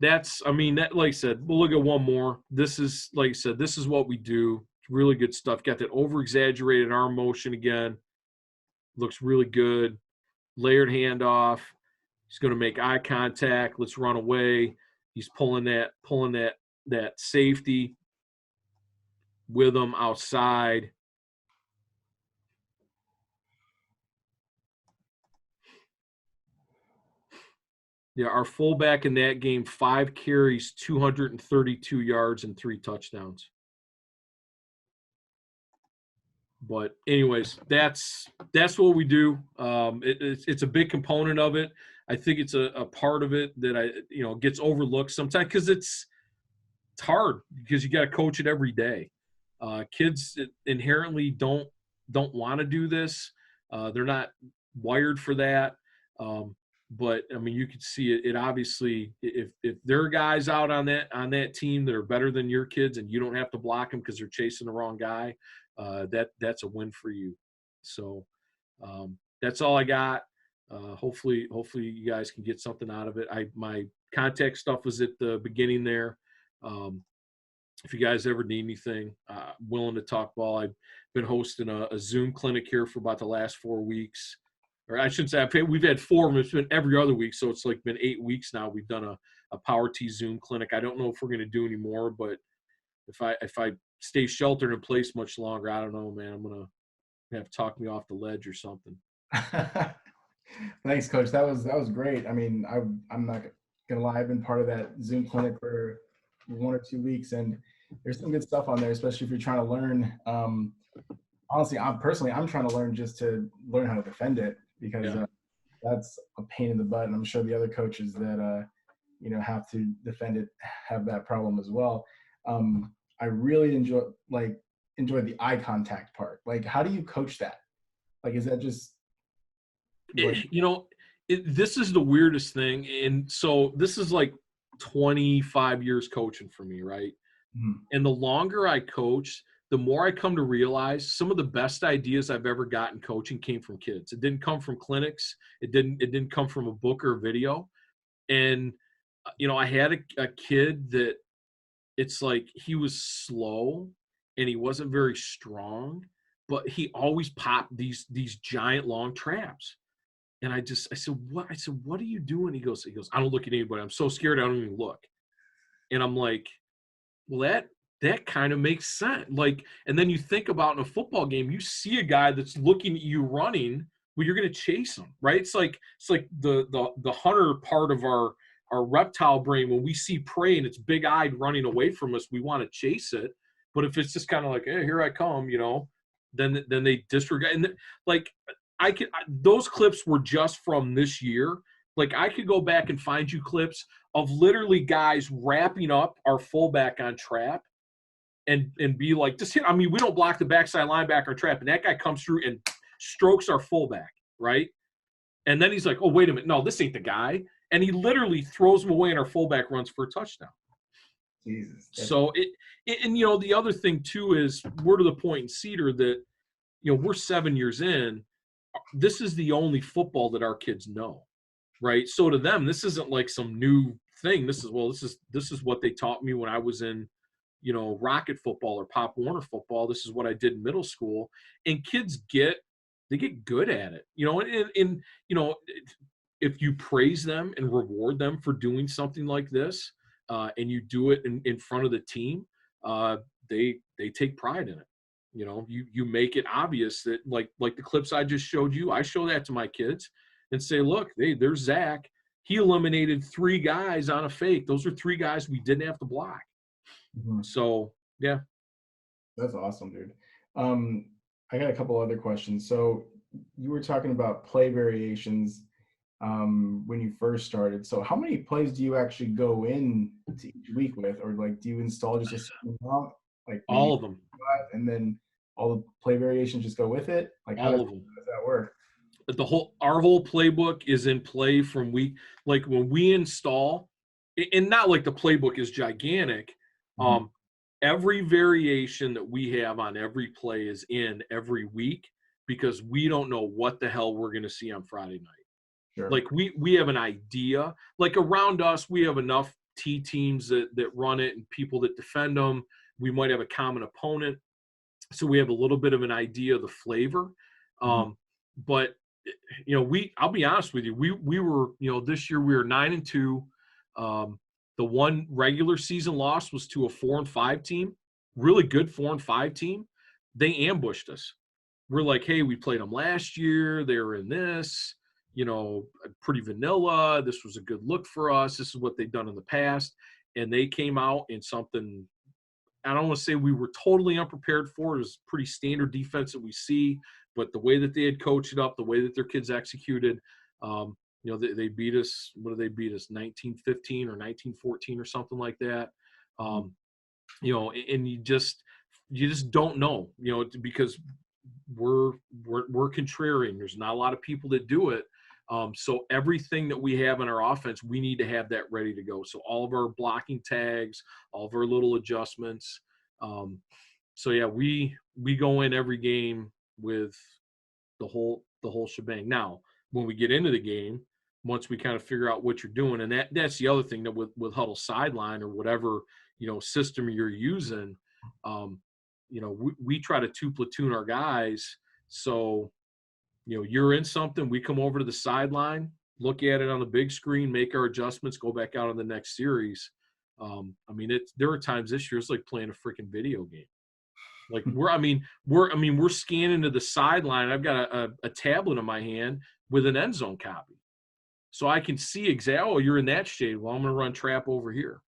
I said, we'll look at one more. This is, like I said, this is what we do. It's really good stuff. Got that over-exaggerated arm motion again. Looks really good. Layered handoff. He's going to make eye contact. Let's run away. He's pulling that safety with him outside. Yeah, our fullback in that game, 5 carries, 232 yards, and 3 touchdowns. But anyways, that's what we do. It's a big component of it. I think it's a part of it that gets overlooked sometimes because it's hard because you got to coach it every day. Kids inherently don't want to do this. They're not wired for that. But I mean, you could see it obviously. If there are guys out on that team that are better than your kids, and you don't have to block them because they're chasing the wrong guy, that's a win for you. So that's all I got. Hopefully you guys can get something out of it. My contact stuff was at the beginning there. If you guys ever need anything, willing to talk ball. I've been hosting a Zoom clinic here for about the last 4 weeks. Or I shouldn't say we've had 4 of them. It's been every other week, so it's like been 8 weeks now. We've done a Power T Zoom clinic. I don't know if we're going to do any more, but if I stay sheltered in place much longer, I don't know, man. I'm going to have to talk me off the ledge or something. Thanks, Coach. That was great. I mean, I'm not gonna lie. I've been part of that Zoom clinic for 1 or 2 weeks, and there's some good stuff on there, especially if you're trying to learn. Honestly, I'm trying to learn just to learn how to defend it because that's a pain in the butt, and I'm sure the other coaches that have to defend it have that problem as well. I really enjoy the eye contact part. Like, how do you coach that? Like, is that just this is the weirdest thing. And so this is like 25 years coaching for me, right? Mm-hmm. And the longer I coach, the more I come to realize some of the best ideas I've ever gotten coaching came from kids. It didn't come from clinics. It didn't come from a book or a video. And, I had a kid that it's like he was slow and he wasn't very strong, but he always popped these giant long traps. And I said, what? I said, what are you doing? He goes, I don't look at anybody. I'm so scared I don't even look. And I'm like, well, that kind of makes sense. Like, and then you think about in a football game, you see a guy that's looking at you running, well, you're going to chase him, right? It's like the hunter part of our reptile brain. When we see prey and it's big-eyed running away from us, we want to chase it. But if it's just kind of like, hey, here I come, then they disregard. And like, those clips were just from this year. Like, I could go back and find you clips of literally guys wrapping up our fullback on trap and be like, just hit. I mean, we don't block the backside linebacker trap, and that guy comes through and strokes our fullback, right? And then he's like, oh, wait a minute. No, this ain't the guy. And he literally throws him away, and our fullback runs for a touchdown. Jesus. So and you know, the other thing too is we're to the point in Cedar that, you know, we're 7 years in. This is the only football that our kids know, right? So to them, this isn't like some new thing. This is what they taught me when I was in, you know, Rocket football or Pop Warner football. This is what I did in middle school, and kids get good at it, you know. And you know, if you praise them and reward them for doing something like this, and you do it in front of the team, they take pride in it. You know, you make it obvious that like the clips I just showed you, I show that to my kids and say, look, there's Zach. He eliminated 3 guys on a fake. Those are 3 guys we didn't have to block. Mhm. So yeah. That's awesome, dude. I got a couple other questions. So you were talking about play variations when you first started. So how many plays do you actually go in to each week with, or like do you install just a certain amount, like maybe All of them. 5, and then all the play variations just go with it? Like All of them. how does that work? Our whole playbook is in play from week, like when we install, and not like the playbook is gigantic. Mhm. Every variation that we have on every play is in every week because we don't know what the hell we're going to see on Friday night. Sure. Like we have an idea, like around us, we have enough T teams that run it and people that defend them. We might have a common opponent. So we have a little bit of an idea of the flavor. Mhm. But you know, I'll be honest with you, we were, you know, this year we were 9-2. The one regular season loss was to a 4-5 team, really good 4-5 team. They ambushed us. We're like, hey, we played them last year. They were in this, you know, pretty vanilla. This was a good look for us. This is what they've done in the past. And they came out in something, I don't want to say we were totally unprepared for. It was pretty standard defense that we see, but the way that they had coached it up, the way that their kids executed, you know, they beat us. What did they beat us? 19-15 or 19-14 or something like that. You know, and you just don't know, you know, because we're contrarian. There's not a lot of people that do it. So everything that we have in our offense, we need to have that ready to go. So all of our blocking tags, all of our little adjustments. So yeah, we go in every game with the whole shebang. Now, when we get into the game, once we kind of figure out what you're doing, and that's the other thing that with Huddle Sideline or whatever, you know, system you're using, you know, we try to 2 platoon our guys. So, you know, you're in something, we come over to the sideline, look at it on the big screen, make our adjustments, go back out on the next series. I mean, there are times this year it's like playing a freaking video game. Like we're scanning to the sideline. I've got a tablet in my hand with an end zone copy, so I can see exactly. Oh, you're in that shade. Well, I'm going to run trap over here.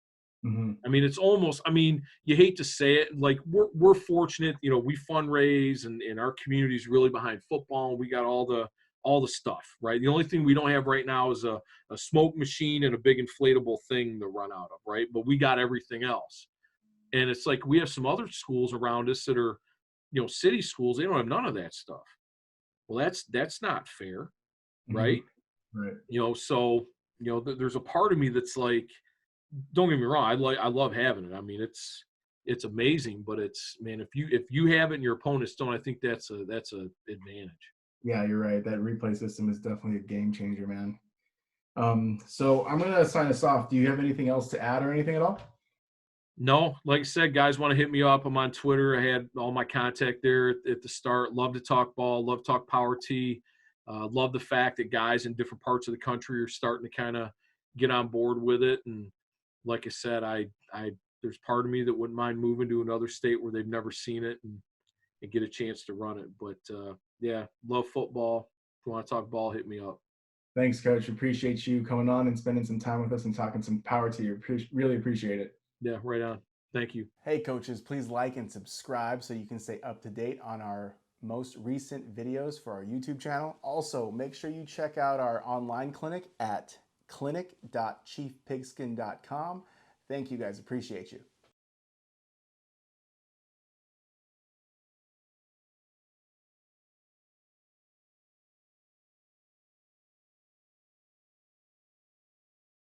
Mhm. I mean, it's almost. I mean, you hate to say it. Like we're fortunate. You know, we fundraise and our community is really behind football. And we got all the stuff, right? The only thing we don't have right now is a smoke machine and a big inflatable thing to run out of, right? But we got everything else. And it's like we have some other schools around us that are, you know, city schools. They don't have none of that stuff. Well, that's not fair, Mhm. right? Right. You know, so you know, there's a part of me that's like, don't get me wrong, I love having it. I mean, it's amazing, but it's, man, if you have it and your opponents don't, I think that's a advantage. Yeah, you're right. That replay system is definitely a game changer, man. So I'm gonna sign us off. Do you have anything else to add or anything at all? No, like I said, guys want to hit me up. I'm on Twitter. I had all my contact there at the start. Love to talk ball. Love to talk power T. Love the fact that guys in different parts of the country are starting to kind of get on board with it. And like I said, I there's part of me that wouldn't mind moving to another state where they've never seen it and get a chance to run it. But yeah, love football. If you want to talk ball, hit me up. Thanks, Coach. Appreciate you coming on and spending some time with us and talking some power to you. Really appreciate it. Yeah, right on. Thank you. Hey coaches, please like and subscribe so you can stay up to date on our most recent videos for our YouTube channel. Also, make sure you check out our online clinic at clinic.chiefpigskin.com. Thank you guys, appreciate you.